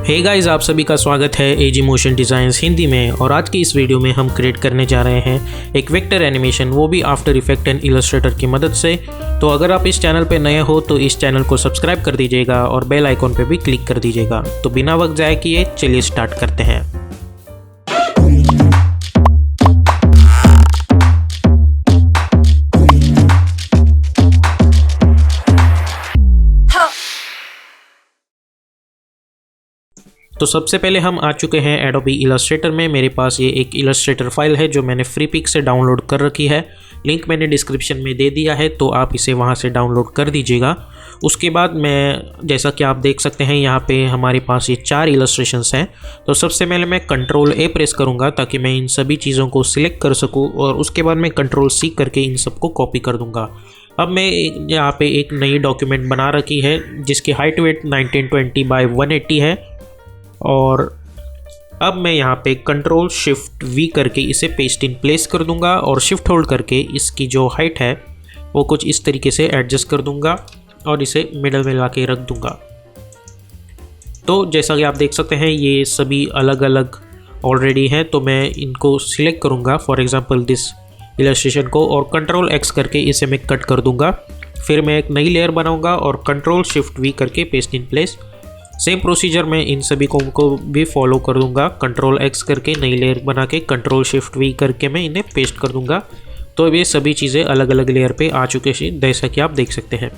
Hey guys, आप सभी का स्वागत है एजी मोशन डिज़ाइंस हिंदी में। और आज की इस वीडियो में हम क्रिएट करने जा रहे हैं एक वेक्टर एनिमेशन, वो भी आफ्टर इफेक्ट एंड इलस्ट्रेटर की मदद से। तो अगर आप इस चैनल पे नए हो तो इस चैनल को सब्सक्राइब कर दीजिएगा और बेल आइकॉन पे भी क्लिक कर दीजिएगा। तो बिना वक्त ज़ाया किए चलिए स्टार्ट करते हैं। तो सबसे पहले हम आ चुके हैं एडोबी इलस्ट्रेटर में। मेरे पास ये एक इलस्ट्रेटर फाइल है जो मैंने फ्री पिक से डाउनलोड कर रखी है। लिंक मैंने डिस्क्रिप्शन में दे दिया है, तो आप इसे वहाँ से डाउनलोड कर दीजिएगा। उसके बाद जैसा कि आप देख सकते हैं यहाँ पे हमारे पास ये 4 इलस्ट्रेशंस हैं। तो सबसे पहले मैं कंट्रोल A प्रेस करूँगा ताकि मैं इन सभी चीज़ों को सिलेक्ट कर सकूँ, और उसके बाद मैं कंट्रोल C करके इन सबको कॉपी कर दूँगा। अब मैं यहाँ पे एक नई डॉक्यूमेंट बना रखी है जिसकी हाइट वेट 1920 बाई 180 है। और अब मैं यहाँ पे कंट्रोल शिफ्ट V करके इसे पेस्ट इन प्लेस कर दूंगा, और शिफ्ट होल्ड करके इसकी जो हाइट है वो कुछ इस तरीके से एडजस्ट कर दूंगा और इसे मिडल में ला के रख दूंगा। तो जैसा कि आप देख सकते हैं ये सभी अलग अलग ऑलरेडी हैं, तो मैं इनको सिलेक्ट करूँगा, फॉर एग्जांपल दिस इलस्ट्रेशन को, और कंट्रोल X करके इसे मैं कट कर दूंगा। फिर मैं एक नई लेयर बनाऊँगा और कंट्रोल शिफ्ट V करके paste in place. Same procedure मैं इन सभी को भी फॉलो कर दूंगा। कंट्रोल X करके नई लेयर बना के कंट्रोल शिफ्ट V करके मैं इन्हें पेस्ट कर दूंगा। तो अब ये सभी चीज़ें अलग अलग लेयर पे आ चुके हैं, जैसा कि आप देख सकते हैं।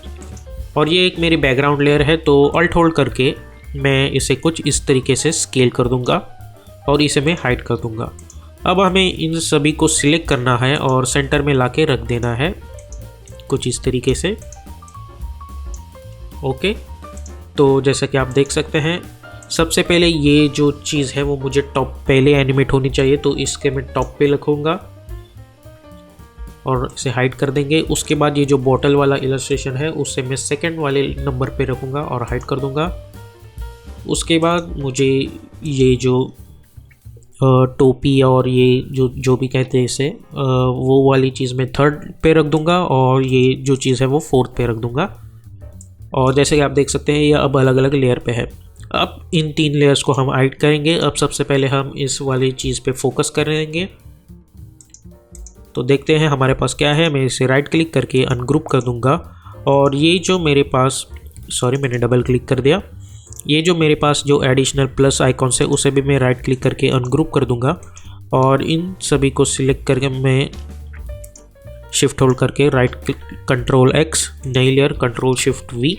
और ये एक मेरी बैकग्राउंड लेयर है, तो अल्ट होल्ड करके मैं इसे कुछ इस तरीके से स्केल कर दूंगा और इसे मैं हाइड कर दूंगा। अब हमें इन सभी को सिलेक्ट करना है और सेंटर में ला के रख देना है कुछ इस तरीके से। ओके, तो जैसा कि आप देख सकते हैं सबसे पहले ये जो चीज़ है वो मुझे टॉप पहले एनिमेट होनी चाहिए, तो इसके मैं टॉप पे रखूँगा और इसे हाइड कर देंगे। उसके बाद ये जो बॉटल वाला इलस्ट्रेशन है उसे मैं सेकंड वाले नंबर पे रखूँगा और हाइड कर दूँगा। उसके बाद मुझे ये जो टोपी और ये जो भी कहते हैं इसे वो वाली चीज़ मैं थर्ड पे रख दूँगा, और ये जो चीज़ है वो फोर्थ पे रख दूँगा। और जैसे कि आप देख सकते हैं ये अब अलग अलग लेयर पे है। अब इन 3 लेयर्स को हम हाइड करेंगे। अब सबसे पहले हम इस वाली चीज़ पे फोकस करेंगे। तो देखते हैं हमारे पास क्या है। मैं इसे राइट क्लिक करके अनग्रुप कर दूंगा, और ये जो मेरे पास मैंने डबल क्लिक कर दिया। ये जो मेरे पास जो एडिशनल प्लस आइकॉन्स है उसे भी मैं राइट क्लिक करके अनग्रुप कर दूंगा, और इन सभी को सिलेक्ट करके मैं शिफ्ट होल्ड करके राइट कंट्रोल X, नई लेयर कंट्रोल शिफ्ट V,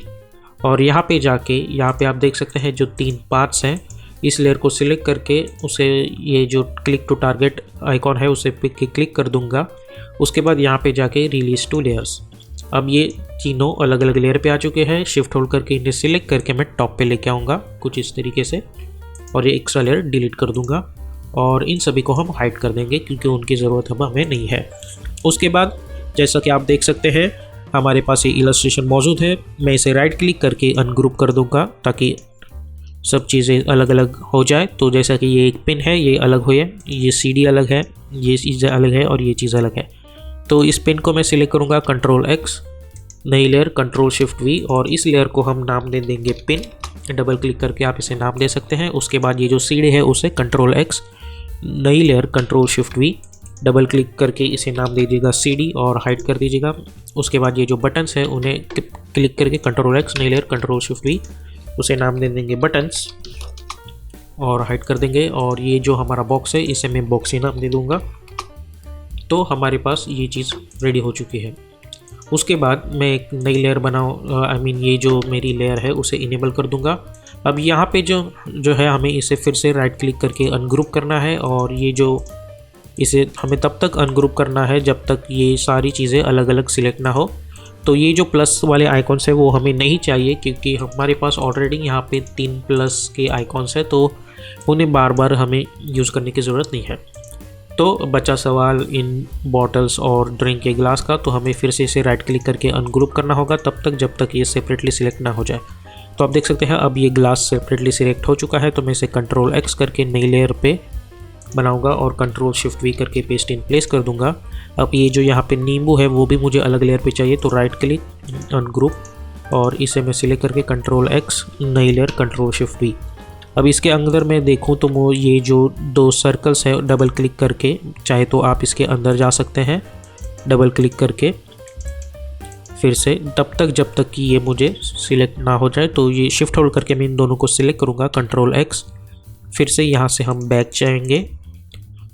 और यहाँ पे जाके यहाँ पे आप देख सकते हैं जो 3 पार्ट्स हैं, इस लेयर को सिलेक्ट करके उसे ये जो क्लिक टू टारगेट आइकॉन है उसे पे क्लिक कर दूंगा। उसके बाद यहाँ पे जाके रिलीज टू लेयर्स। अब ये तीनों अलग अलग लेयर पे आ चुके हैं। शिफ्ट होल्ड करके इन्हें सिलेक्ट करके मैं टॉप पे लेके आऊँगा कुछ इस तरीके से, और ये एक्स्ट्रा लेयर डिलीट कर दूँगा, और इन सभी को हम हाइड कर देंगे क्योंकि उनकी ज़रूरत अब हमें नहीं है। उसके बाद जैसा कि आप देख सकते हैं हमारे पास ये इलस्ट्रेशन मौजूद है। मैं इसे राइट क्लिक करके अनग्रुप कर दूंगा ताकि सब चीज़ें अलग अलग हो जाए। तो जैसा कि ये एक पिन है ये अलग हो है, ये CD अलग है, ये चीज़ें अलग है, और ये चीज़ अलग है। तो इस पिन को मैं सिलेक्ट करूँगा कंट्रोल X, नई लेयर कंट्रोल शिफ्ट V, और इस लेयर को हम नाम दे देंगे पिन। डबल क्लिक करके आप इसे नाम दे सकते हैं। उसके बाद ये जो CD है उसे कंट्रोल X, नई layer control shift V, double click करके इसे नाम दे दीजिएगा CD और हाइड कर दीजिएगा। उसके बाद ये जो बटन्स हैं उन्हें क्लिक करके कंट्रोल X, नई लेयर कंट्रोल शिफ्ट V, उसे नाम दे देंगे बटन्स और हाइड कर देंगे। और ये जो हमारा बॉक्स है इसे मैं बॉक्स ही नाम दे दूँगा। तो हमारे पास ये चीज़ रेडी हो चुकी है। उसके बाद मैं एक नई लेयर ये जो मेरी लेयर है उसे इनेबल कर दूँगा। अब यहाँ पे जो है हमें इसे फिर से राइट क्लिक करके अनग्रुप करना है, और ये जो इसे हमें तब तक अनग्रुप करना है जब तक ये सारी चीज़ें अलग अलग सिलेक्ट ना हो। तो ये जो प्लस वाले आइकॉन्स है वो हमें नहीं चाहिए क्योंकि हमारे पास ऑलरेडी यहाँ पे 3 प्लस के आइकॉन्स है, तो उन्हें बार बार हमें यूज़ करने की ज़रूरत नहीं है। तो बचा सवाल इन बॉटल्स और ड्रिंक के ग्लास का, तो हमें फिर से इसे राइट क्लिक करके अनग्रुप करना होगा तब तक जब तक ये सेपरेटली सिलेक्ट ना हो जाए। तो आप देख सकते हैं अब ये ग्लास सेपरेटली सिलेक्ट हो चुका है। तो मैं इसे कंट्रोल X करके नई लेयर पे बनाऊंगा और कंट्रोल शिफ्ट V करके पेस्ट इन प्लेस कर दूंगा। अब ये जो यहाँ पे नींबू है वो भी मुझे अलग लेयर पे चाहिए, तो राइट क्लिक अनग्रुप, और इसे मैं सिलेक्ट करके कंट्रोल X, नई लेयर कंट्रोल शिफ्ट V, अब इसके अंदर मैं देखूँ तो वो ये जो 2 सर्कल्स है डबल क्लिक करके, चाहे तो आप इसके अंदर जा सकते हैं डबल क्लिक करके फिर से, तब तक जब तक कि ये मुझे सिलेक्ट ना हो जाए। तो ये शिफ्ट होल्ड करके मैं इन दोनों को सिलेक्ट करूँगा, कंट्रोल X। फिर से यहाँ से हम बैक जाएंगे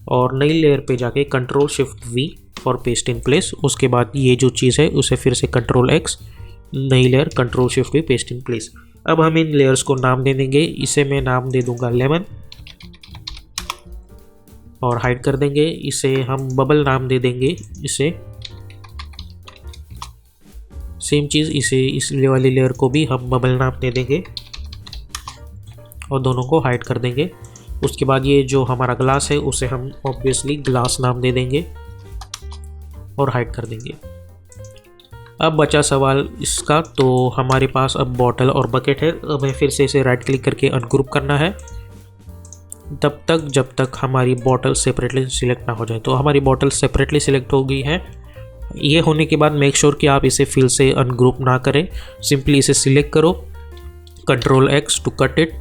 और नई लेयर पे जाके control shift V for paste in place. उसके बाद ये जो चीज़ है उसे फिर से कंट्रोल X, नई layer control shift V paste in place. अब हम इन लेयर्स को नाम दे देंगे। इसे मैं नाम दे दूंगा लेमन और हाइड कर देंगे। इसे हम बबल नाम दे देंगे। इसे सेम चीज़ इसे इस वाली लेयर को भी हम बबल नाम दे देंगे और दोनों को हाइड कर देंगे। उसके बाद ये जो हमारा ग्लास है उसे हम ऑब्वियसली ग्लास नाम दे देंगे और हाइड कर देंगे। अब बचा सवाल इसका, तो हमारे पास अब बॉटल और बकेट है। हमें फिर से इसे राइट क्लिक करके अनग्रुप करना है तब तक जब तक हमारी बॉटल सेपरेटली सिलेक्ट ना हो जाए। तो हमारी बॉटल सेपरेटली सिलेक्ट हो गई है। ये होने के बाद मेक श्योर कि आप इसे फिर से अनग्रुप ना करें, सिंपली इसे सिलेक्ट करो, control X to cut it.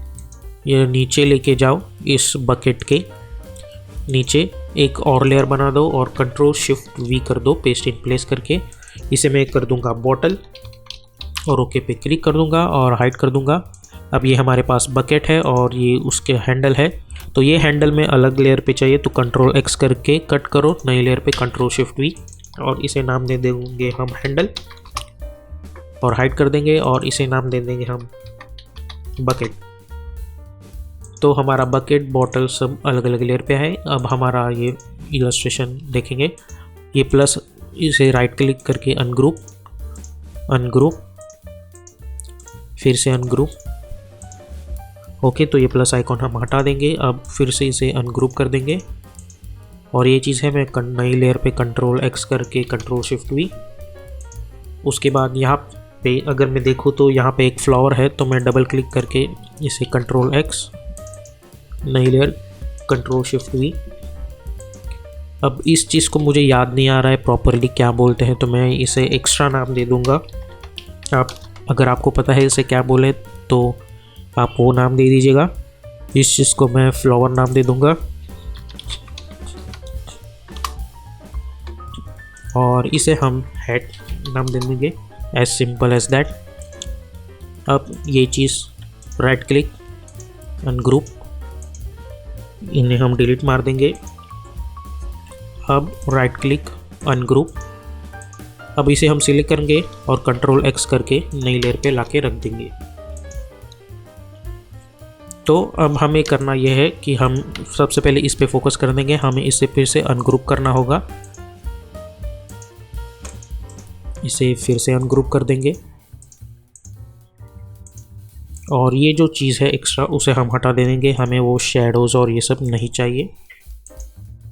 ये नीचे लेके जाओ, इस बकेट के नीचे एक और लेयर बना दो और कंट्रोल शिफ्ट V कर दो पेस्ट इन प्लेस करके। इसे मैं कर दूंगा बॉटल और ओके पे क्लिक कर दूंगा और हाइड कर दूंगा। अब ये हमारे पास बकेट है और ये उसके हैंडल है। तो ये हैंडल में अलग लेयर पे चाहिए तो कंट्रोल X करके कट करो, नई लेयर पे कंट्रोल शिफ्ट V और इसे नाम दे देंगे हम हैंडल और हाइड कर देंगे और इसे नाम दे देंगे हम बकेट। तो हमारा बकेट बॉटल सब अलग अलग लेयर पे है। अब हमारा ये इलस्ट्रेशन देखेंगे, ये प्लस, इसे राइट क्लिक करके अनग्रुप, फिर से अनग्रुप। ओके, तो ये प्लस आइकॉन हम हटा देंगे। अब फिर से इसे अनग्रुप कर देंगे और ये चीज़ है, मैं नई लेयर पे कंट्रोल X करके कंट्रोल शिफ्ट V। उसके बाद यहाँ पे अगर मैं देखूँ तो यहाँ पे एक फ्लावर है, तो मैं डबल क्लिक करके इसे कंट्रोल X, नई लेयर कंट्रोल शिफ्ट V। अब इस चीज़ को मुझे याद नहीं आ रहा है प्रॉपरली क्या बोलते हैं, तो मैं इसे एक्स्ट्रा नाम दे दूँगा। अगर आपको पता है इसे क्या बोले तो आप वो नाम दे दीजिएगा। इस चीज़ को मैं फ्लावर नाम दे दूँगा और इसे हम हेड नाम दे देंगे, एज सिंपल एज दैट। अब ये चीज़ राइट क्लिक अनग्रुप, इन्हें हम डिलीट मार देंगे। अब राइट क्लिक अनग्रुप, अब इसे हम सिलेक्ट करेंगे और कंट्रोल X करके नई लेयर पे लाके रख देंगे। तो अब हमें करना यह है कि हम सबसे पहले इस पे फोकस कर देंगे। हमें इसे फिर से अनग्रुप करना होगा, इसे फिर से अनग्रुप कर देंगे और ये जो चीज़ है एक्स्ट्रा उसे हम हटा दे देंगे। हमें वो शेडोज़ और ये सब नहीं चाहिए।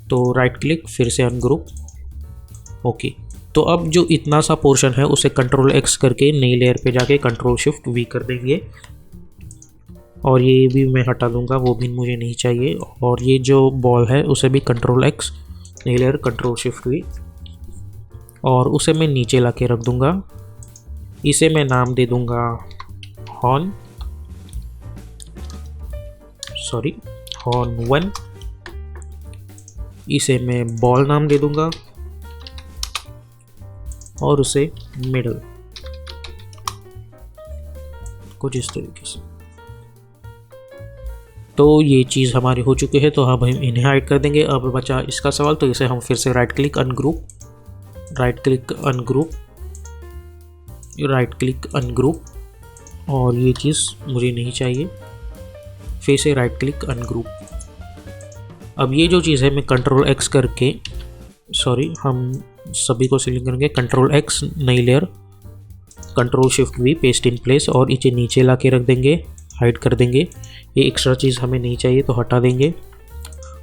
तो राइट क्लिक, फिर से अनग्रुप, ओके। तो अब जो इतना सा पोर्शन है उसे कंट्रोल X करके नई लेयर पे जाके कंट्रोल शिफ्ट V कर देंगे और ये भी मैं हटा दूंगा, वो भी मुझे नहीं चाहिए। और ये जो बॉल है उसे भी कंट्रोल X, नई लेयर कंट्रोल शिफ्ट V और उसे मैं नीचे ला के रख दूंगा। इसे मैं नाम दे दूंगा हॉर्न 1। इसे मैं बॉल नाम दे दूंगा और उसे मिडल, कुछ इस तरीके से। तो ये चीज़ हमारी हो चुकी है, तो अब हम इन्हें हाइड कर देंगे। अब बचा इसका सवाल, तो इसे हम फिर से right click ungroup, right click ungroup और ये चीज़ मुझे नहीं चाहिए, फिर से राइट क्लिक अनग्रुप। अब ये जो चीज़ है मैं कंट्रोल X करके, हम सभी को सिलेक्ट करेंगे, कंट्रोल X, नई layer control shift V paste in place और इसे नीचे ला के रख देंगे, हाइड कर देंगे। ये एक्स्ट्रा चीज़ हमें नहीं चाहिए तो हटा देंगे।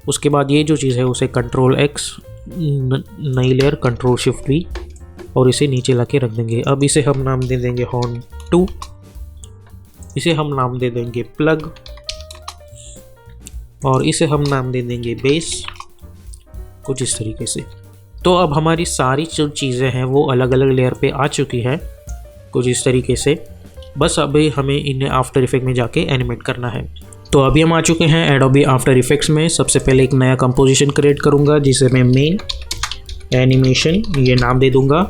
उसके बाद ये जो चीज़ है उसे कंट्रोल X, नई लेयर कंट्रोल शिफ्ट V और इसे नीचे ला के रख देंगे। अब इसे हम नाम दे देंगे हॉर्न 2, इसे हम नाम दे देंगे प्लग और इसे हम नाम दे देंगे बेस, कुछ इस तरीके से। तो अब हमारी सारी जो चीज़ें हैं वो अलग अलग लेयर पे आ चुकी है, कुछ इस तरीके से। बस अभी हमें इन्हें आफ्टर इफेक्ट में जाके एनिमेट करना है। तो अभी हम आ चुके हैं एडोबी आफ्टर इफेक्ट्स में। सबसे पहले एक नया कंपोजिशन क्रिएट करूँगा जिसे मैं मेन एनिमेशन ये नाम दे दूँगा।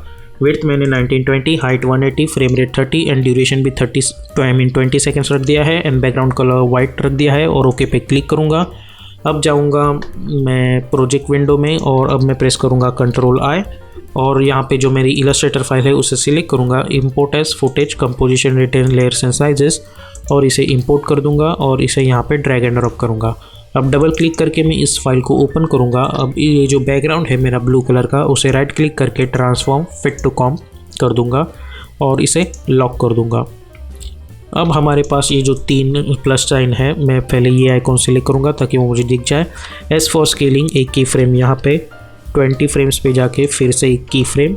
विड्थ मैंने 1920, height 180, frame rate 30 and duration भी 20 सेकेंड्स रख दिया है एंड बैकग्राउंड कलर वाइट रख दिया है और ओके पे क्लिक करूँगा। अब जाऊँगा मैं प्रोजेक्ट विंडो में और अब मैं प्रेस करूँगा Ctrl+I और यहाँ पे जो मेरी इलस्ट्रेटर फाइल है उसे सिलेक्ट करूँगा, import as footage composition retain layers and sizes, और इसे इंपोर्ट कर दूँगा और इसे यहाँ पे ड्रैग एंड ड्रॉप करूँगा। अब डबल क्लिक करके मैं इस फाइल को ओपन करूँगा। अब ये जो बैकग्राउंड है मेरा ब्लू कलर का, उसे राइट क्लिक करके ट्रांसफॉर्म फिट टू कॉम कर दूँगा और इसे लॉक कर दूँगा। अब हमारे पास ये जो 3 प्लस साइन है, मैं पहले ये आइकॉन सिलेक्ट करूँगा ताकि वो मुझे दिख जाए। एस फॉर स्केलिंग, एक की फ्रेम यहाँ पे 20 फ्रेम्स पे जाके फिर से एक की फ्रेम,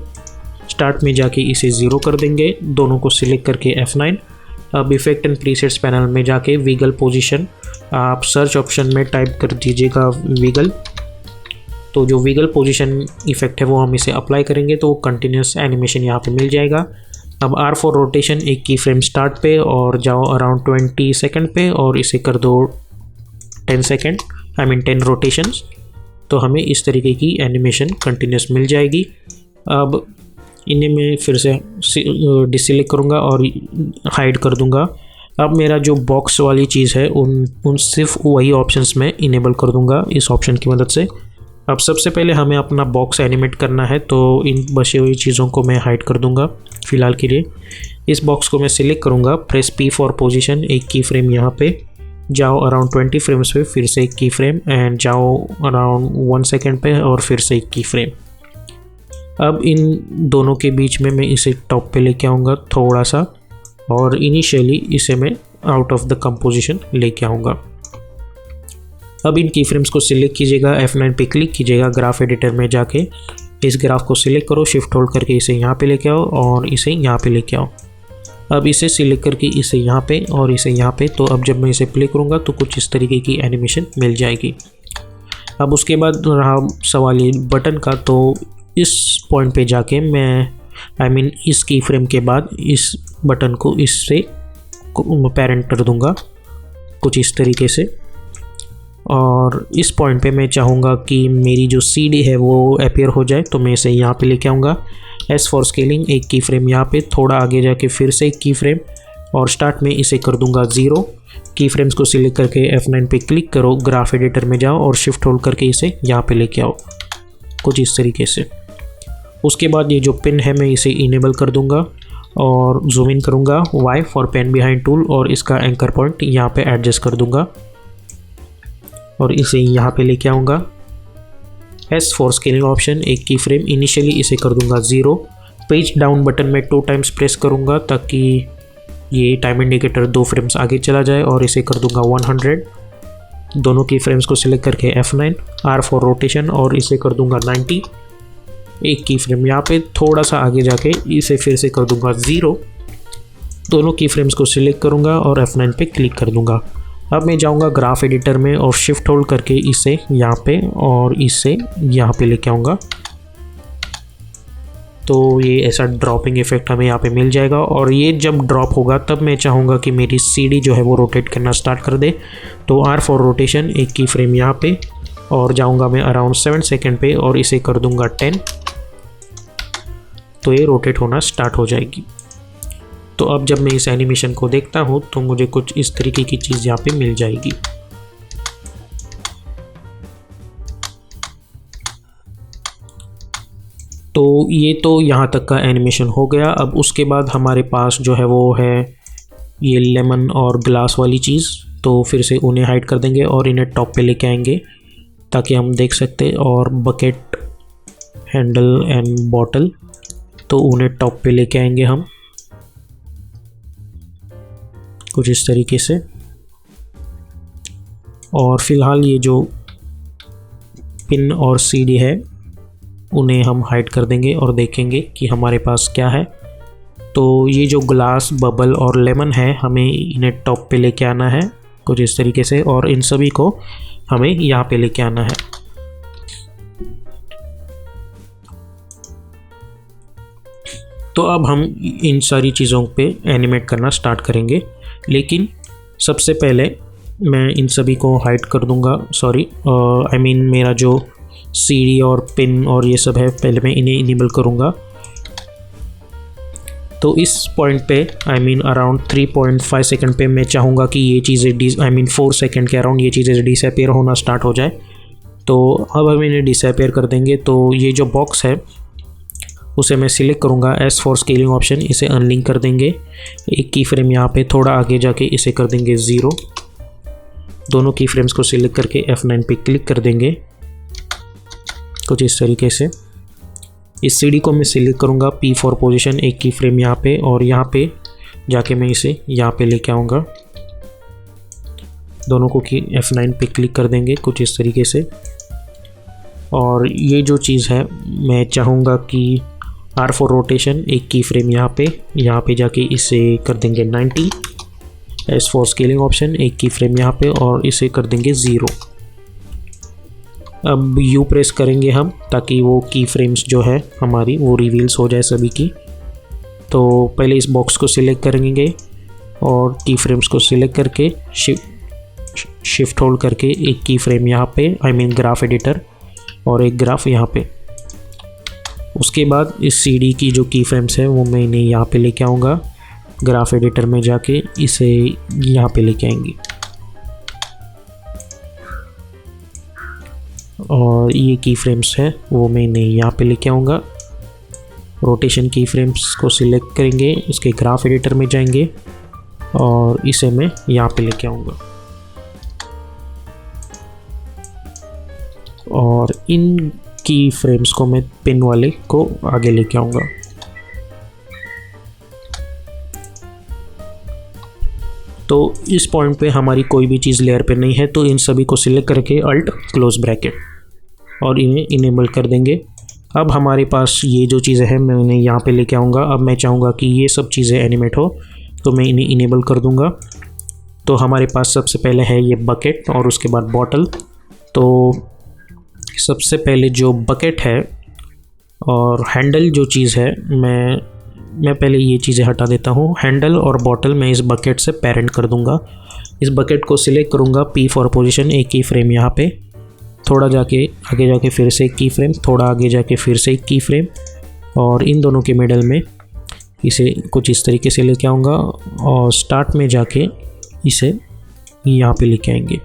स्टार्ट में जाके इसे 0 कर देंगे, दोनों को सिलेक्ट करके F9। अब इफेक्ट एंड प्रीसेट्स पैनल में जाके विगल पोजीशन, आप सर्च ऑप्शन में टाइप कर दीजिएगा विगल। तो जो विगल पोजीशन इफेक्ट है वो हम इसे अप्लाई करेंगे तो कंटिन्यूस एनिमेशन यहाँ पे मिल जाएगा। अब R फॉर रोटेशन, एक की फ्रेम स्टार्ट पे और जाओ अराउंड 20 सेकेंड पे और इसे कर दो 10 सेकेंड, 10 रोटेशंस। तो हमें इस तरीके की एनिमेशन कंटिन्यूस मिल जाएगी। अब इन्हें मैं फिर से डिसेलेक्ट करूँगा और हाइड कर दूँगा। अब मेरा जो बॉक्स वाली चीज़ है उन सिर्फ वही ऑप्शंस में इनेबल कर दूँगा इस ऑप्शन की मदद से। अब सबसे पहले हमें अपना बॉक्स एनिमेट करना है तो इन बची हुई चीज़ों को मैं हाइड कर दूँगा फ़िलहाल के लिए। इस बॉक्स को मैं सिलेक्ट करूँगा, प्रेस P फॉर पोजीशन, एक की फ्रेम यहाँ पे, जाओ अराउंड 20 फ्रेम्स पे फिर से एक की फ्रेम एंड जाओ अराउंड 1 सेकेंड पे और फिर से एक की फ्रेम। अब इन दोनों के बीच में मैं इसे टॉप पे लेके आऊँगा थोड़ा सा और इनिशियली इसे मैं आउट ऑफ द कंपोजिशन लेके आऊँगा। अब इन की फ्रेम्स को सिलेक्ट कीजिएगा, F9 पे क्लिक कीजिएगा, ग्राफ एडिटर में जाके इस ग्राफ को सिलेक्ट करो, शिफ्ट होल्ड करके इसे यहाँ पे लेके आओ और इसे यहाँ पे लेके आओ। अब इसे सिलेक्ट करके इसे यहाँ पे और इसे यहाँ पे, तो अब जब मैं इसे प्ले करूँगा तो कुछ इस तरीके की एनिमेशन मिल जाएगी। अब उसके बाद रहा सवाल ये बटन का, तो इस पॉइंट पे जाके मैं इस की फ्रेम के बाद इस बटन को इससे पेरेंट कर दूँगा कुछ इस तरीके से। और इस पॉइंट पे मैं चाहूँगा कि मेरी जो CD है वो अपीयर हो जाए, तो मैं इसे यहाँ पे लेके आऊँगा। एस फॉर स्केलिंग, एक की फ्रेम यहाँ पे, थोड़ा आगे जाके फिर से एक की फ्रेम और स्टार्ट में इसे कर दूँगा 0। की फ्रेम्स को सिलेक्ट करके F9 पे क्लिक करो, ग्राफ एडिटर में जाओ और शिफ्ट होल्ड करके इसे यहाँ पे लेके आओ कुछ इस तरीके से। उसके बाद ये जो पिन है मैं इसे इनेबल कर दूँगा और जूम इन करूँगा, Y for pan behind tool और इसका एंकर पॉइंट यहाँ पे एडजस्ट कर दूँगा और इसे यहाँ पे लेके आऊँगा। एस फॉर स्केलिंग ऑप्शन, एक की फ्रेम, इनिशियली इसे कर दूँगा 0। पेज डाउन बटन में 2 टाइम्स प्रेस करूँगा ताकि ये टाइम इंडिकेटर 2 फ्रेम्स आगे चला जाए और इसे कर दूँगा 100। दोनों की फ्रेम्स को सिलेक्ट करके F9, R फॉर रोटेशन और इसे कर दूँगा 90। एक की फ्रेम यहाँ पे, थोड़ा सा आगे जाके इसे फिर से कर दूँगा 0। दोनों की फ्रेम्स को सिलेक्ट करूँगा और F9 पे क्लिक कर दूँगा। अब मैं जाऊँगा ग्राफ एडिटर में और शिफ्ट होल्ड करके इसे यहाँ पे और इसे यहाँ पे लेके आऊँगा, तो ये ऐसा ड्रॉपिंग इफेक्ट हमें यहाँ पे मिल जाएगा। और ये जब ड्रॉप होगा तब मैं चाहूँगा कि मेरी CD जो है वो रोटेट करना स्टार्ट कर दे, तो R फॉर रोटेशन, एक की फ्रेम यहाँ पे और जाऊँगा मैं अराउंड 7 सेकेंड पे और इसे कर दूँगा 10, तो ये रोटेट होना स्टार्ट हो जाएगी। तो अब जब मैं इस एनिमेशन को देखता हूँ तो मुझे कुछ इस तरीके की चीज़ यहाँ पे मिल जाएगी। तो ये तो यहाँ तक का एनिमेशन हो गया। अब उसके बाद हमारे पास जो है वो है ये लेमन और ग्लास वाली चीज़, तो फिर से उन्हें हाइड कर देंगे और इन्हें टॉप पे लेके आएंगे ताकि हम देख सकते। और बकेट, हैंडल एंड बॉटल, तो उन्हें टॉप पे लेके आएंगे हम कुछ इस तरीके से। और फिलहाल ये जो पिन और CD है उन्हें हम हाइड कर देंगे और देखेंगे कि हमारे पास क्या है। तो ये जो ग्लास, बबल और लेमन है, हमें इन्हें टॉप पे लेके आना है कुछ इस तरीके से और इन सभी को हमें यहाँ पे लेके आना है। तो अब हम इन सारी चीज़ों पे एनिमेट करना स्टार्ट करेंगे, लेकिन सबसे पहले मैं इन सभी को हाइड कर दूंगा, सॉरी आई मीन मेरा जो सीडी और पिन और ये सब है पहले मैं इन्हें इनेबल करूंगा। तो इस पॉइंट पे आई मीन अराउंड 3.5 सेकंड पे मैं चाहूँगा कि ये चीज़ें आई मीन 4 सेकंड के अराउंड ये चीज़ें डिसअपेयर होना स्टार्ट हो जाए। तो अब हम इन्हें डिसअपेयर कर देंगे। तो ये जो बॉक्स है उसे मैं सिलेक्ट करूँगा एस फॉर स्केलिंग ऑप्शन, इसे अनलिंक कर देंगे। एक की फ्रेम यहाँ पे थोड़ा आगे जाके इसे कर देंगे 0। दोनों की फ्रेम्स को सिलेक्ट करके F9 पे क्लिक कर देंगे कुछ इस तरीके से। इस सीडी को मैं सिलेक्ट करूँगा P फॉर पोजीशन, एक की फ्रेम यहाँ पे, और यहाँ पे जाके मैं इसे यहाँ पे लेके आऊँगा। दोनों को की F9 पे क्लिक कर देंगे कुछ इस तरीके से। और ये जो चीज़ है मैं चाहूँगा कि R फॉर रोटेशन, एक की फ्रेम यहाँ पे जाके इसे कर देंगे 90। S फॉर स्केलिंग ऑप्शन, एक की फ्रेम यहाँ पे और इसे कर देंगे 0। अब U प्रेस करेंगे हम ताकि वो की फ्रेम्स जो है हमारी वो रिवील्स हो जाए सभी की। तो पहले इस बॉक्स को सिलेक्ट करेंगे और की फ्रेम्स को सिलेक्ट करके शिफ्ट होल्ड करके एक की फ्रेम यहाँ पे आई मीन ग्राफ एडिटर और एक ग्राफ यहाँ पे। उसके बाद इस सीडी की जो की फ्रेम्स है वो मैं इन्हें यहाँ पे लेके आऊँगा। ग्राफ एडिटर में जाके इसे यहाँ पे लेके आएंगे और ये की फ्रेम्स है वो मैं इन्हें यहाँ पे लेके आऊँगा। रोटेशन की फ्रेम्स को सिलेक्ट करेंगे, इसके ग्राफ एडिटर में जाएंगे और इसे मैं यहाँ पे लेके आऊँगा। और इन की फ्रेम्स को मैं पिन वाले को आगे लेके आऊँगा। तो इस पॉइंट पे हमारी कोई भी चीज़ लेयर पे नहीं है, तो इन सभी को सिलेक्ट करके अल्ट क्लोज ब्रैकेट और इन्हें इनेबल कर देंगे। अब हमारे पास ये जो चीज़ें हैं मैं इन्हें यहाँ पे लेके आऊँगा। अब मैं चाहूँगा कि ये सब चीज़ें एनिमेट हो तो मैं इन्हें इनेबल कर दूँगा। तो हमारे पास सबसे पहले है ये बकेट और उसके बाद बॉटल। तो सबसे पहले जो बकेट है और हैंडल जो चीज़ है मैं पहले ये चीज़ें हटा देता हूँ। हैंडल और बॉटल मैं इस बकेट से पेरेंट कर दूँगा। इस बकेट को सिलेक्ट करूँगा P फॉर पोजीशन, एक की फ्रेम यहाँ पे, थोड़ा जाके आगे जाके फिर से एक की फ्रेम, थोड़ा आगे जाके फिर से एक की फ्रेम और इन दोनों के मिडल में इसे कुछ इस तरीके से लेके आऊँगा और स्टार्ट में जाके इसे यहाँ पे लेके आएंगे।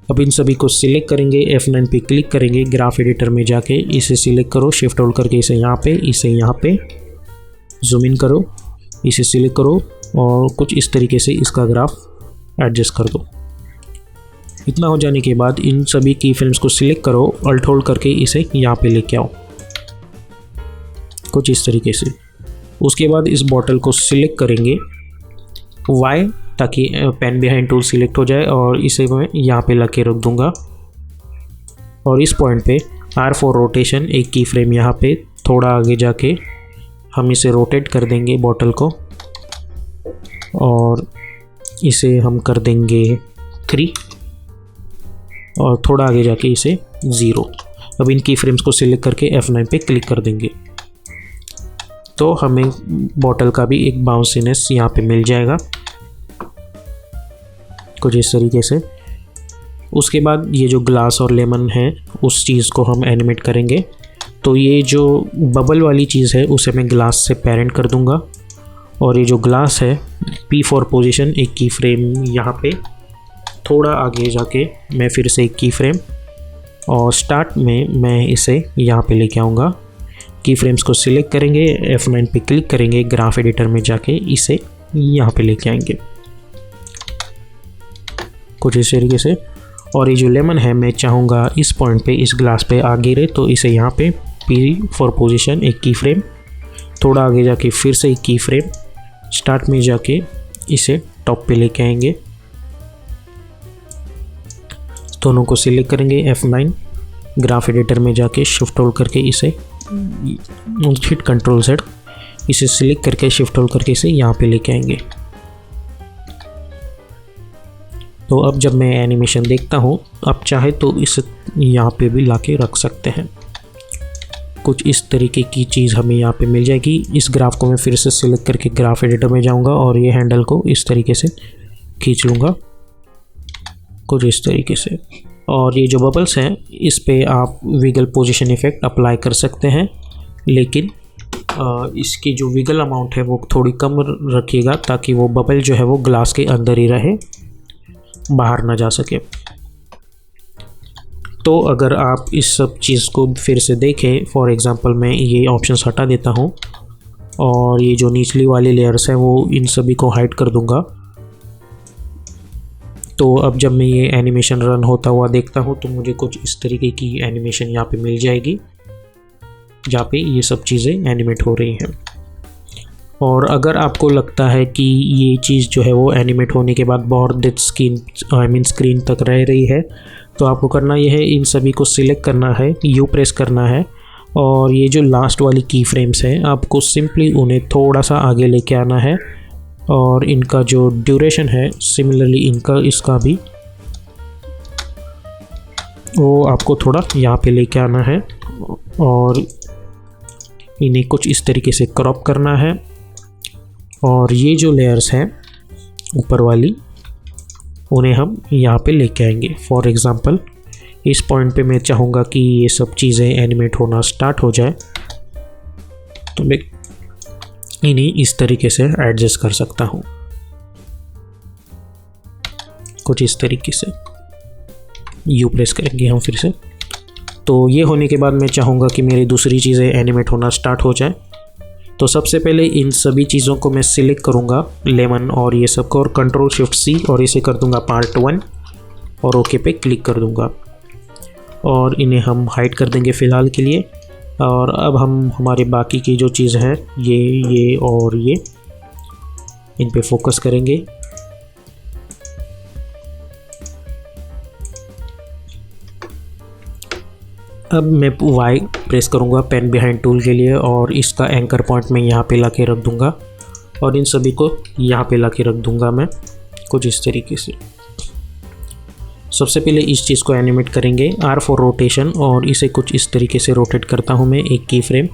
अब इन सभी को सिलेक्ट करेंगे, F9 पे क्लिक करेंगे, ग्राफ एडिटर में जाके इसे सिलेक्ट करो, शिफ्ट होल्ड करके इसे यहाँ पे जूम इन करो, इसे सिलेक्ट करो और कुछ इस तरीके से इसका ग्राफ एडजस्ट कर दो। इतना हो जाने के बाद इन सभी की फिल्म्स को सिलेक्ट करो, अल्ट होल्ड करके इसे यहाँ पे लेके आओ कुछ इस तरीके से। उसके बाद इस बॉटल को सिलेक्ट करेंगे Y ताकि पेन बिहाइंड टूल सिलेक्ट हो जाए और इसे मैं यहाँ पे ला के रख दूँगा। और इस पॉइंट पे R फॉर रोटेशन, एक की फ्रेम यहाँ पे, थोड़ा आगे जाके हम इसे रोटेट कर देंगे बॉटल को और इसे हम कर देंगे 3 और थोड़ा आगे जाके इसे 0। अब इन की फ्रेम्स को सिलेक्ट करके F9 पे क्लिक कर देंगे तो हमें बॉटल का भी एक बाउंसीनेस यहाँ पे मिल जाएगा कुछ इस तरीके से। उसके बाद ये जो ग्लास और लेमन है उस चीज़ को हम एनिमेट करेंगे। तो ये जो बबल वाली चीज़ है उसे मैं ग्लास से पेरेंट कर दूंगा और ये जो ग्लास है P फॉर पोजीशन, एक की फ्रेम यहाँ पे, थोड़ा आगे जाके मैं फिर से एक की फ्रेम और स्टार्ट में मैं इसे यहाँ पे लेके आऊँगा। की फ्रेम्स को सिलेक्ट करेंगे, F9 पे क्लिक करेंगे, ग्राफ एडिटर में जाके इसे यहाँ पे लेके आएंगे कुछ इस तरीके से। और ये जो लेमन है मैं चाहूँगा इस पॉइंट पे इस ग्लास पे आ गिरे, तो इसे यहाँ पे P फॉर पोजीशन, एक की फ्रेम, थोड़ा आगे जाके फिर से एक की फ्रेम, स्टार्ट में जाके इसे टॉप पे लेके आएंगे। दोनों को सिलेक्ट करेंगे, F9, ग्राफ एडिटर में जाके शिफ्ट होल्ड करके इसे हिट कंट्रोल Z, इसे सिलेक्ट करके शिफ्ट होल्ड करके इसे यहाँ पे लेके आएंगे। तो अब जब मैं एनिमेशन देखता हूँ, आप चाहे तो इसे यहाँ पे भी लाके रख सकते हैं। कुछ इस तरीके की चीज़ हमें यहाँ पे मिल जाएगी। इस ग्राफ को मैं फिर से सिलेक्ट करके ग्राफ एडिटर में जाऊँगा और ये हैंडल को इस तरीके से खींच लूँगा कुछ इस तरीके से। और ये जो बबल्स हैं इस पे आप विगल पोजीशन इफ़ेक्ट अप्लाई कर सकते हैं, लेकिन इसकी जो विगल अमाउंट है वो थोड़ी कम रखिएगा ताकि वो बबल जो है वो ग्लास के अंदर ही रहे, बाहर ना जा सके। तो अगर आप इस सब चीज़ को फिर से देखें, फॉर एग्ज़ाम्पल मैं ये ऑप्शंस हटा देता हूँ और ये जो निचली वाली लेयर्स है वो इन सभी को हाइड कर दूँगा। तो अब जब मैं ये एनिमेशन रन होता हुआ देखता हूँ तो मुझे कुछ इस तरीके की एनिमेशन यहाँ पे मिल जाएगी जहाँ पे ये सब चीज़ें एनिमेट हो रही हैं। और अगर आपको लगता है कि ये चीज़ जो है वो एनिमेट होने के बाद बहुत देर स्क्रीन तक रह रही है, तो आपको करना यह है, इन सभी को सिलेक्ट करना है, यू प्रेस करना है और ये जो लास्ट वाली की फ्रेम्स हैं आपको सिंपली उन्हें थोड़ा सा आगे लेके आना है और इनका जो ड्यूरेशन है सिमिलरली इसका भी वो आपको थोड़ा यहाँ पे लेके आना है और इन्हें कुछ इस तरीके से क्रॉप करना है। और ये जो लेयर्स हैं ऊपर वाली उन्हें हम यहाँ पे लेके आएंगे। फॉर एग्ज़ाम्पल इस पॉइंट पे मैं चाहूँगा कि ये सब चीज़ें एनिमेट होना स्टार्ट हो जाए, तो मैं इन्हें इस तरीके से एडजस्ट कर सकता हूँ कुछ इस तरीके से। यू प्रेस करेंगे हम फिर से। तो ये होने के बाद मैं चाहूँगा कि मेरी दूसरी चीज़ें एनिमेट होना स्टार्ट हो जाए। तो सबसे पहले इन सभी चीज़ों को मैं सिलेक्ट करूँगा, लेमन और ये सब को, और कंट्रोल शिफ्ट सी और इसे कर दूँगा पार्ट 1 और ओके पे क्लिक कर दूँगा और इन्हें हम हाइड कर देंगे फ़िलहाल के लिए। और अब हम हमारे बाकी की जो चीज़ है ये और ये इन पे फोकस करेंगे। अब मैं वाई प्रेस करूँगा पेन बिहाइंड टूल के लिए और इसका एंकर पॉइंट मैं यहाँ पे ला के रख दूँगा और इन सभी को यहाँ पे ला के रख दूँगा मैं कुछ इस तरीके से। सबसे पहले इस चीज़ को एनिमेट करेंगे, R फॉर रोटेशन, और इसे कुछ इस तरीके से रोटेट करता हूँ मैं, एक की फ्रेम।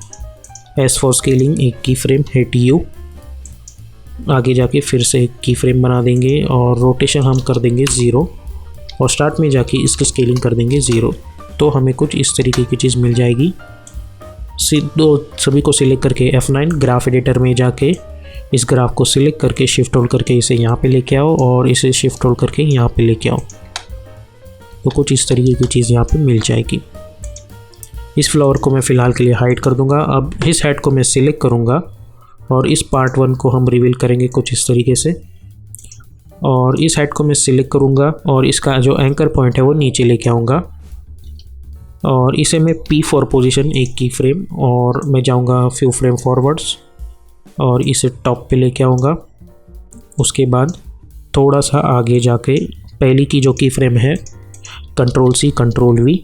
S फॉर स्केलिंग, एक की फ्रेम, हिट U। आगे जाके फिर से एक की फ्रेम बना देंगे और रोटेशन हम कर देंगे 0 और स्टार्ट में जाके इसकी स्केलिंग कर देंगे 0। तो हमें कुछ इस तरीके की चीज़ मिल जाएगी। सभी को सिलेक्ट करके F9 ग्राफ एडिटर में जाके इस ग्राफ को सिलेक्ट करके शिफ्ट होल्ड करके इसे यहाँ पे लेके आओ और इसे शिफ्ट होल्ड करके यहाँ पे लेके आओ। तो कुछ इस तरीके की चीज़ यहाँ पे मिल जाएगी। इस फ्लावर को मैं फ़िलहाल के लिए हाइड कर दूँगा। अब इस हेड को मैं सिलेक्ट करूँगा और इस पार्ट 1 को हम रिवील करेंगे कुछ इस तरीके से। और इस हेड को मैं सिलेक्ट करूँगा और इसका जो एंकर पॉइंट है वो नीचे लेके आऊँगा और इसे मैं P फॉर पोजीशन, एक की फ्रेम, और मैं जाऊँगा फ्यू फ्रेम फॉरवर्ड्स और इसे टॉप पे लेके आऊँगा। उसके बाद थोड़ा सा आगे जाके पहली की जो की फ्रेम है कंट्रोल C कंट्रोल V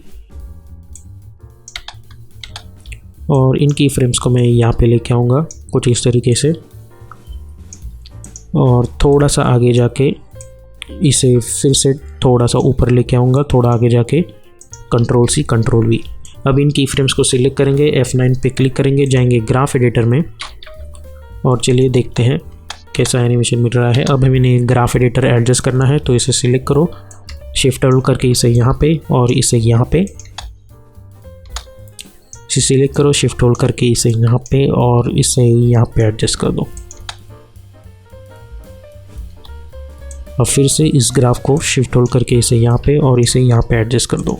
और इन की फ्रेम्स को मैं यहाँ पे लेके आऊँगा कुछ इस तरीके से और थोड़ा सा आगे जाके इसे फिर से थोड़ा सा ऊपर लेके आऊँगा, थोड़ा आगे जाके कंट्रोल C कंट्रोल V। अब इन की फ्रेम्स को सिलेक्ट करेंगे, F9 पे क्लिक करेंगे, जाएंगे ग्राफ एडिटर में और चलिए देखते हैं कैसा एनिमेशन मिल रहा है। अब हमें इन्हें ग्राफ एडिटर एडजस्ट करना है, तो इसे सिलेक्ट करो, शिफ्ट होल्ड करके इसे यहाँ पे और इसे यहाँ पे, इसे सिलेक्ट करो, शिफ्ट होल्ड करके इसे यहाँ पे और इसे यहाँ पे एडजस्ट कर दो और फिर से इस ग्राफ को शिफ्ट होल्ड करके इसे यहाँ पे और इसे यहाँ पे एडजस्ट कर दो।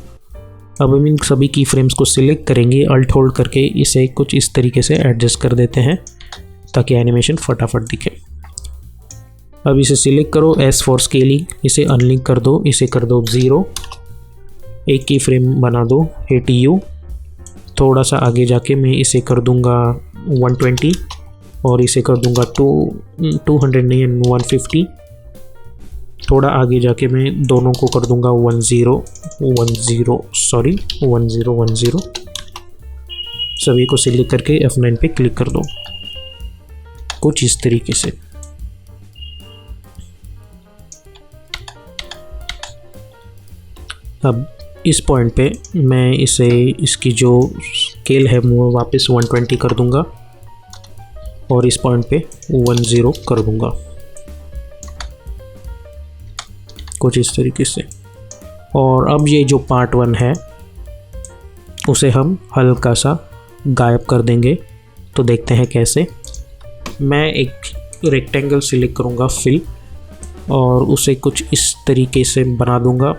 अब हम इन सभी की फ्रेम्स को सिलेक्ट करेंगे, अल्ट होल्ड करके इसे कुछ इस तरीके से एडजस्ट कर देते हैं ताकि एनिमेशन फटाफट दिखे। अब इसे सिलेक्ट करो, S फॉर स्केलिंग, इसे अनलिंक कर दो, इसे कर दो 0, एक की फ्रेम बना दो, हिट U। थोड़ा सा आगे जाके मैं इसे कर दूंगा 120 और इसे कर दूंगा 200 नहीं 150। थोड़ा आगे जाके मैं दोनों को कर दूंगा 1010 सभी को सिलेक्ट करके F9 पे क्लिक कर दो कुछ इस तरीके से। अब इस पॉइंट पे मैं इसकी जो स्केल है वो वापस 120 कर दूंगा और इस पॉइंट पे 10 कर दूंगा। कुछ इस तरीके से। और अब ये जो पार्ट 1 है उसे हम हल्का सा गायब कर देंगे। तो देखते हैं कैसे। मैं एक रेक्टेंगल सिलेक्ट करूँगा फिल और उसे कुछ इस तरीके से बना दूँगा।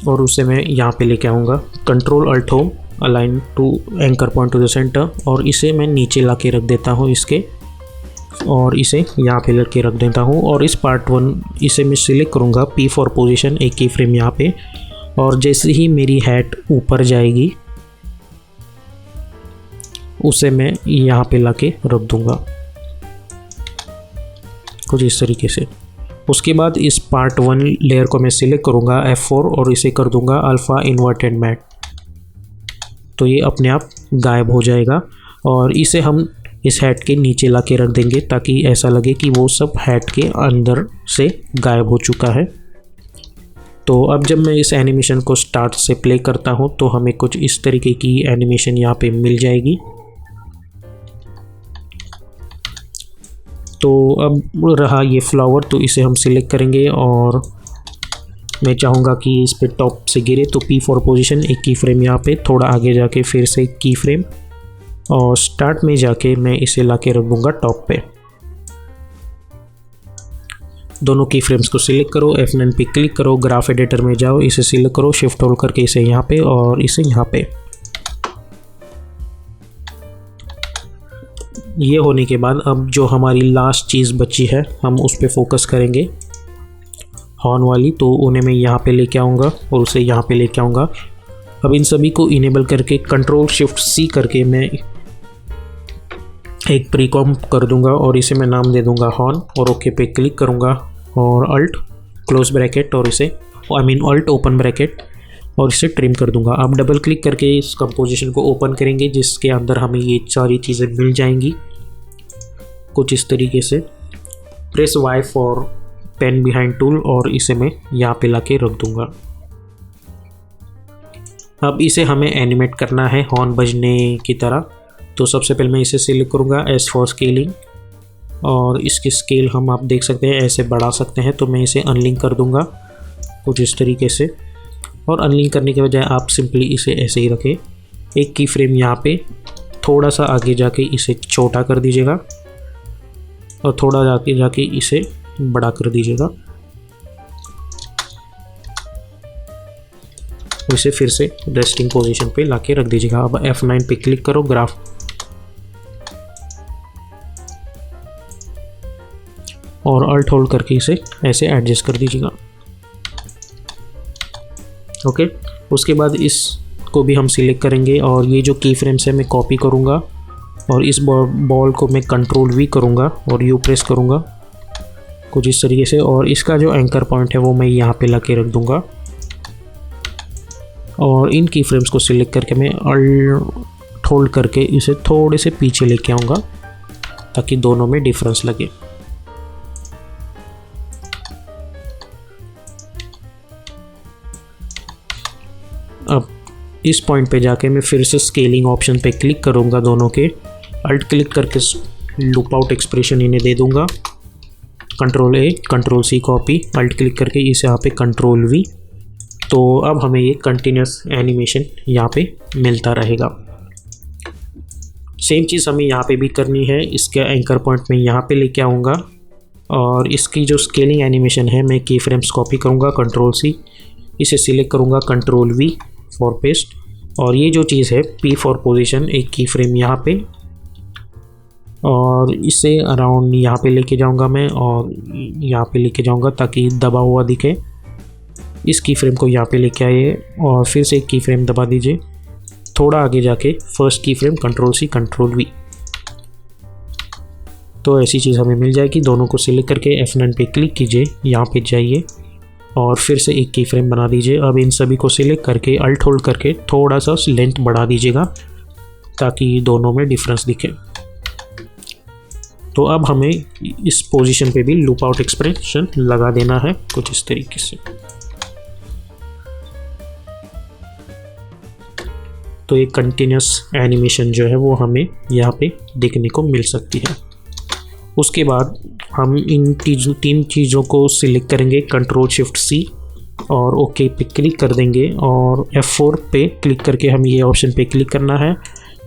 और उसे मैं यहाँ पे लेके आऊँगा, control alt home, align to anchor point to the centre, और इसे मैं नीचे ला के रख देता हूँ इसके, और इसे यहाँ पे लेके रख देता हूँ। और इस पार्ट 1 इसे मैं सिलेक्ट करूँगा, P फॉर पोजीशन, एक की फ्रेम यहाँ पे, और जैसे ही मेरी हैट ऊपर जाएगी उसे मैं यहाँ पे ला के रख दूँगा कुछ इस तरीके से। उसके बाद इस पार्ट 1 लेयर को मैं सिलेक्ट करूँगा F4 और इसे कर दूँगा अल्फ़ा इन्वर्टेड मैट। तो ये अपने आप गायब हो जाएगा और इसे हम इस हैट के नीचे ला के रख देंगे ताकि ऐसा लगे कि वो सब हैट के अंदर से गायब हो चुका है। तो अब जब मैं इस एनिमेशन को स्टार्ट से प्ले करता हूँ तो हमें कुछ इस तरीके की एनिमेशन यहाँ पे मिल जाएगी। तो अब रहा ये फ्लावर, तो इसे हम सिलेक्ट करेंगे और मैं चाहूँगा कि इस पे टॉप से गिरे, तो P फॉर पोजीशन, एक की फ्रेम यहाँ पे, थोड़ा आगे जाके फिर से एक की फ्रेम, और स्टार्ट में जाके मैं इसे ला के रख दूँगा टॉप पे। दोनों की फ्रेम्स को सिलेक्ट करो, F9 पे क्लिक करो, ग्राफ एडिटर में जाओ, इसे सिलेक्ट करो, शिफ्ट होल्ड करके इसे यहाँ पे और इसे यहाँ पे। ये होने के बाद अब जो हमारी लास्ट चीज़ बची है हम उस पर फोकस करेंगे, हॉर्न वाली। तो उन्हें मैं यहाँ पे लेके आऊँगा और उसे यहाँ पे लेके आऊँगा। अब इन सभी को इनेबल करके कंट्रोल शिफ्ट C करके मैं एक प्रीकॉम कर दूंगा और इसे मैं नाम दे दूंगा हॉर्न, और ओके पे क्लिक करूंगा और अल्ट क्लोज ब्रैकेट और इसे अल्ट ओपन ब्रैकेट और इसे ट्रिम कर दूंगा। अब डबल क्लिक करके इस कंपोजिशन को ओपन करेंगे जिसके अंदर हमें ये सारी चीज़ें मिल जाएंगी कुछ इस तरीके से। Press Y for pan behind tool और इसे मैं यहाँ पे लाके रख दूंगा। अब इसे हमें एनिमेट करना है हॉर्न बजने की तरह। तो सबसे पहले मैं इसे सिलेक्ट करूँगा S फॉर स्केलिंग, और इसकी स्केल हम आप देख सकते हैं ऐसे बढ़ा सकते हैं। तो मैं इसे अनलिंक कर दूंगा कुछ इस तरीके से, और अनलिंक करने के बजाय आप सिंपली इसे ऐसे ही रखें। एक की फ्रेम यहाँ पे, थोड़ा सा आगे जाके इसे छोटा कर दीजिएगा और थोड़ा जाके इसे बड़ा कर दीजिएगा। इसे फिर से रेस्टिंग पोजीशन पे लाके रख दीजिएगा। अब F9 पे क्लिक करो, ग्राफ और अल्ट होल्ड करके इसे ऐसे एडजस्ट कर दीजिएगा। ओके, उसके बाद इसको भी हम सिलेक्ट करेंगे और ये जो की फ्रेम्स है मैं कॉपी करूँगा और इस बॉल को मैं कंट्रोल V करूँगा और U प्रेस करूँगा कुछ इस तरीके से, और इसका जो एंकर पॉइंट है वो मैं यहाँ पे लाके रख दूँगा। और इन की फ्रेम्स को सिलेक्ट करके मैं अल्ट होल्ड करके इसे थोड़े से पीछे लेके आऊँगा ताकि दोनों में डिफरेंस लगे। अब इस पॉइंट पे जाके मैं फिर से स्केलिंग ऑप्शन पे क्लिक करूँगा, दोनों के अल्ट क्लिक करके लूप आउट एक्सप्रेशन इन्हें दे दूँगा, control A control C copy, alt click करके इसे यहाँ पे कंट्रोल V। तो अब हमें ये कंटिन्यूस एनिमेशन यहाँ पे मिलता रहेगा। सेम चीज़ हमें यहाँ पे भी करनी है। इसके एंकर पॉइंट में यहाँ पे लेके आऊँगा और इसकी जो स्केलिंग एनिमेशन है मैं की फ्रेम्स कॉपी करूँगा, कंट्रोल C, इसे सिलेक्ट करूँगा, कंट्रोल V फॉर पेस्ट, और ये जो चीज़ है P फॉर पोजीशन, एक की फ्रेम यहाँ पे, और इसे अराउंड यहाँ पे लेके जाऊँगा मैं और यहाँ पे लेके जाऊँगा ताकि दबा हुआ दिखे। इस की फ्रेम को यहाँ पे लेके आइए और फिर से एक की फ्रेम दबा दीजिए, थोड़ा आगे जाके फर्स्ट की frame, control C control V। तो ऐसी चीज़ हमें मिल जाएगी। दोनों को सिलेक्ट करके F9 पे क्लिक कीजिए, यहाँ पे जाइए और फिर से एक की फ्रेम बना दीजिए। अब इन सभी को सिलेक्ट करके अल्ट होल्ड करके थोड़ा सा लेंथ बढ़ा दीजिएगा ताकि दोनों में डिफरेंस दिखे। तो अब हमें इस पोजीशन पे भी लूप आउट एक्सप्रेशन लगा देना है कुछ इस तरीके से। तो ये कंटिन्यूस एनिमेशन जो है वो हमें यहाँ पे देखने को मिल सकती है। उसके बाद हम इन तीन चीज़ों को सिलेक्ट करेंगे, कंट्रोल शिफ्ट सी और ओके पे क्लिक कर देंगे और F4 पे क्लिक करके हमें ये ऑप्शन पे क्लिक करना है।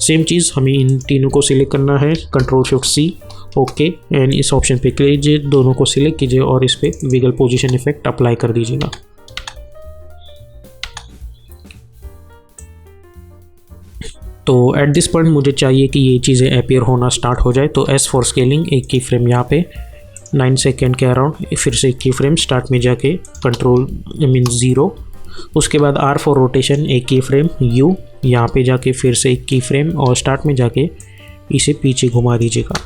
सेम चीज़ हमें इन तीनों को सिलेक्ट करना है, control shift C okay and इस ऑप्शन पे क्लिक कीजिए, दोनों को सिलेक्ट कीजिए और इस पर विगल पोजीशन इफेक्ट अप्लाई कर दीजिएगा। तो एट दिस पॉइंट मुझे चाहिए कि ये चीज़ें अपीयर होना स्टार्ट हो जाए, तो S फॉर स्केलिंग एक की फ्रेम यहाँ पे 9 सेकेंड के अराउंड, फिर से एक की फ्रेम स्टार्ट में जाके कंट्रोल मीन 0। उसके बाद R फॉर रोटेशन एक की फ्रेम U यहाँ पे जाके फिर से एक की फ्रेम और स्टार्ट में जाके इसे पीछे घुमा दीजिएगा।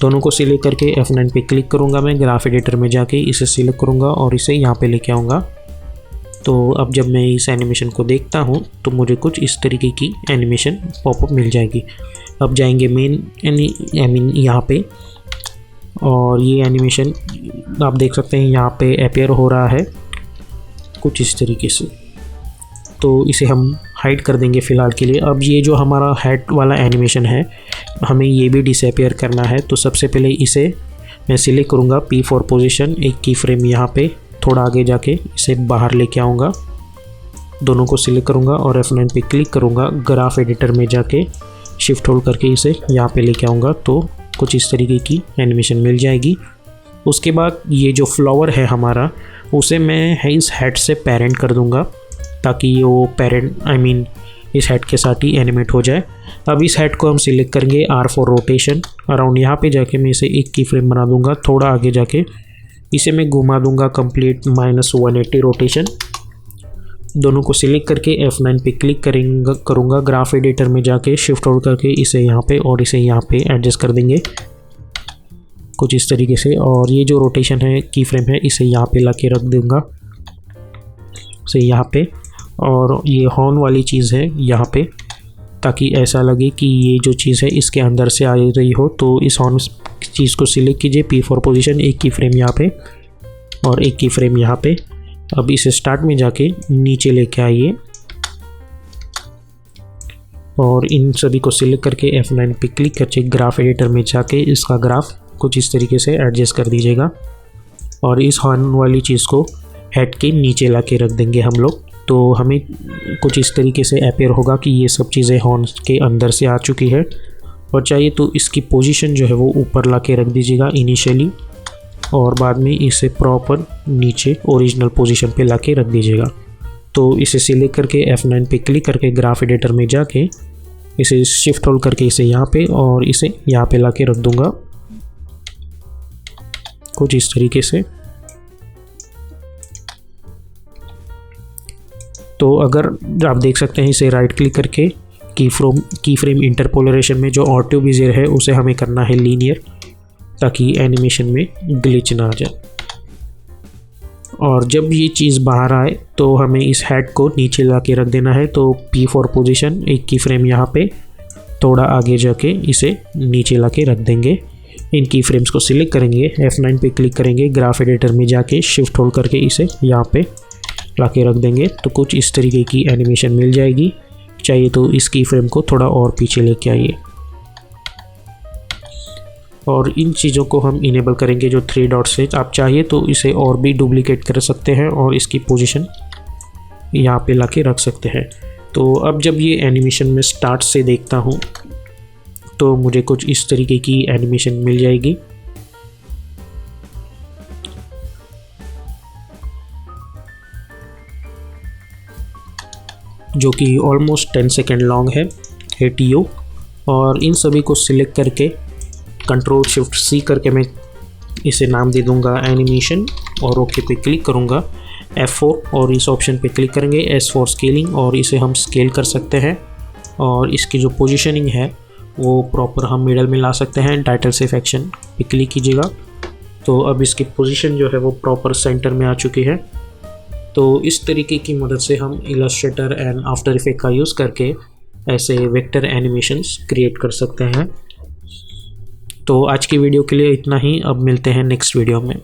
दोनों को सिलेक्ट करके F9 पे क्लिक करूँगा, मैं ग्राफ एडिटर में जाके इसे सिलेक्ट करूँगा और इसे यहाँ पे लेके आऊँगा। तो अब जब मैं इस एनिमेशन को देखता हूँ तो मुझे कुछ इस तरीके की एनिमेशन पॉपअप मिल जाएगी। अब जाएंगे मेन यहाँ पे और ये एनिमेशन आप देख सकते हैं यहाँ पे अपीयर हो रहा है कुछ इस तरीके से। तो इसे हम हाइड कर देंगे फ़िलहाल के लिए। अब ये जो हमारा हेड वाला एनिमेशन है हमें ये भी डिसअपीयर करना है, तो सबसे पहले इसे मैं सिलेक्ट करूँगा P फॉर पोजीशन, एक की फ्रेम यहाँ पे थोड़ा आगे जाके इसे बाहर लेके आऊँगा, दोनों को सिलेक्ट करूँगा और F9 पे क्लिक करूँगा, ग्राफ एडिटर में जाके शिफ्ट होल्ड करके इसे यहाँ पे लेके आऊँगा, तो कुछ इस तरीके की एनिमेशन मिल जाएगी। उसके बाद ये जो फ्लावर है हमारा उसे मैं इस हेड से पेरेंट कर दूँगा ताकि वो पेरेंट इस हेड के साथ ही एनिमेट हो जाए। अब इस हेड को हम सिलेक्ट करेंगे R फॉर रोटेशन, अराउंड यहाँ पे जाके मैं इसे एक की फ्रेम बना दूँगा, थोड़ा आगे जाके इसे मैं घुमा दूंगा कंप्लीट -180 रोटेशन। दोनों को सिलेक्ट करके F9 पे क्लिक करूँगा, ग्राफ एडिटर में जाके शिफ्ट होल्ड करके इसे यहाँ पे और इसे यहाँ पे एडजस्ट कर देंगे कुछ इस तरीके से। और ये जो रोटेशन है की फ्रेम है इसे यहाँ पे ला के रख दूँगा इसे यहाँ पे, और ये हॉर्न वाली चीज़ है यहाँ पे ताकि ऐसा लगे कि ये जो चीज़ है इसके अंदर से आ रही हो। तो इस हॉर्न चीज़ को सिलेक्ट कीजिए, P फॉर पोजीशन, एक की फ्रेम यहाँ पे और एक की फ्रेम यहाँ पे। अब इसे स्टार्ट में जाके नीचे लेके आइए और इन सभी को सिलेक्ट करके F9 पे क्लिक करके ग्राफ एडिटर में जाके इसका ग्राफ कुछ इस तरीके से एडजस्ट कर दीजिएगा और इस हॉर्न वाली चीज़ को हेड के नीचे ला के रख देंगे हम लोग। तो हमें कुछ इस तरीके से अपीयर होगा कि ये सब चीज़ें हॉर्न के अंदर से आ चुकी है, और चाहिए तो इसकी पोजीशन जो है वो ऊपर ला के रख दीजिएगा इनिशियली और बाद में इसे प्रॉपर नीचे ओरिजिनल पोजीशन पे ला के रख दीजिएगा। तो इसे सिलेक्ट करके F9 पे क्लिक करके ग्राफ एडिटर में जाके इसे शिफ्ट होल्ड करके इसे यहाँ पे और इसे यहाँ पे ला के रख दूँगा कुछ इस तरीके से। तो अगर आप देख सकते हैं इसे राइट क्लिक करके की फ्रेम इंटरपोलरेशन में जो ऑटो बेजियर है उसे हमें करना है लीनियर ताकि एनिमेशन में ग्लिच ना आ जाए। और जब ये चीज़ बाहर आए तो हमें इस हेड को नीचे ला के रख देना है। तो P फॉर पोजीशन, एक की फ्रेम यहाँ पे थोड़ा आगे जाके इसे नीचे ला के रख देंगे। इन की फ्रेम्स को सिलेक्ट करेंगे, F9 पे क्लिक करेंगे, ग्राफ एडिटर में जाके शिफ्ट होल्ड करके इसे यहाँ पे ला के रख देंगे। तो कुछ इस तरीके की एनिमेशन मिल जाएगी। चाहिए तो इस की फ्रेम को थोड़ा और पीछे लेके आइए और इन चीज़ों को हम इनेबल करेंगे जो 3 डॉट्स है। आप चाहिए तो इसे और भी डुप्लीकेट कर सकते हैं और इसकी पोजीशन यहाँ पे ला के रख सकते हैं। तो अब जब ये एनिमेशन में स्टार्ट से देखता हूँ तो मुझे कुछ इस तरीके की एनिमेशन मिल जाएगी। जो कि ऑलमोस्ट 10 सेकेंड लॉन्ग है ATO। और इन सभी को सिलेक्ट करके कंट्रोल शिफ्ट C करके मैं इसे नाम दे दूंगा एनिमेशन और ओके पे क्लिक करूंगा F4 और इस ऑप्शन पे क्लिक करेंगे S फॉर स्केलिंग और इसे हम स्केल कर सकते हैं। और इसकी जो पोजीशनिंग है वो प्रॉपर हम मिडल में ला सकते हैं। टाइटल से एक्शन पे क्लिक कीजिएगा तो अब इसकी पोजीशन जो है वो प्रॉपर सेंटर में आ चुकी है। तो इस तरीके की मदद से हम इलस्ट्रेटर एंड आफ्टर इफेक्ट का यूज़ करके ऐसे वेक्टर एनिमेशंस क्रिएट कर सकते हैं। तो आज की वीडियो के लिए इतना ही, अब मिलते हैं नेक्स्ट वीडियो में।